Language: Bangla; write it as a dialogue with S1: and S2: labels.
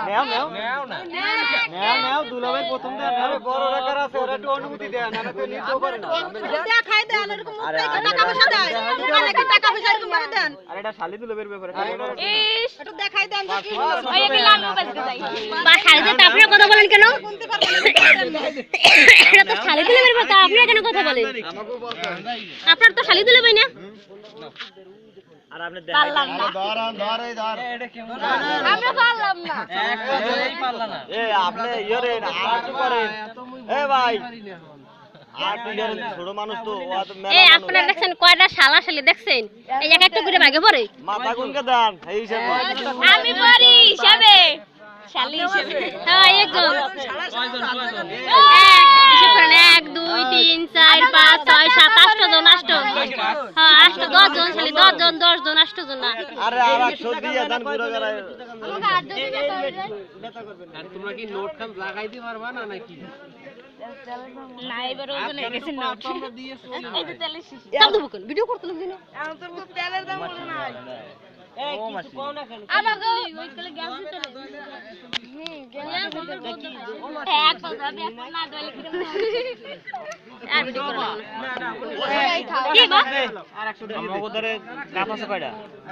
S1: নেও নেও নেও না নেও নেও দুলাভাই প্রথম দেন আরে বড় রাখার আছে ওরা একটু অনুমতি দেন না তো নিতেও পারে না
S2: দেখাই দেন এরকম মুখ থেকে টাকা পয়সা দেন দোকানে কি টাকা পয়সা এরকম করে দেন
S1: আরে এটা শালি দুলাভাইয়ের ব্যাপারে
S2: ইস একটু দেখাই দেন তো কি
S3: ওই কি লালু বাজতে যাই বা শাড়িতে আপনারা কথা বলেন কেন এটা তো শালি দুলাভাইয়ের কথা আপনারা কেন কথা বলেন
S1: আমাকেও বলতে
S3: আপনার তো শালি দুলাভাই না
S1: আর আপনি দেখাইলাম না ধর এটা কেমন
S3: আমরা পারলাম না
S1: একটা ধরেই পারলা না আপনি ইয়োরে আর একটু করেন ভাই আর তুই ছোট মানুষ তো ও তো মেলা
S3: এই আপনারা দেখছেন কয়টা শালা শালি দেখছেন এই এক একটা করে ভাগে পড়ে
S1: মাথা কোনকে দেন এই হিসাবে
S3: আমি পড়ি হিসাবে শালি হিসাবে হ্যাঁ একদম হিসাব করেন 1 2 3 4 5 6 7 8 জন 8 হ্যাঁ 8 10 জন শালি 10 জন 10 জন 8 জন না
S1: আরে আর 100 দিয়ে দান পুরো করায়
S3: আমাকে 8 জন
S4: আর তোমরা কি নোট খান লাগাইতে পারবা না নাকি
S3: না এবার ওজন হয়ে গেছে নোট
S4: তোমরা দিয়েছো
S3: এই যে তেলের শিশি সব দেবো কেন ভিডিও করতে লাগবে না
S2: এখন তোর মুখ তেলের দাম বলে না
S1: এই কিছু কোন না কেন
S3: আমাকে ওই তেলে গ্যাস দিতে এক পাতা না দলে আর ভিডিও করব না কি বা
S1: আর 100 দিয়ে আমাদের কাপ আছে কয়টা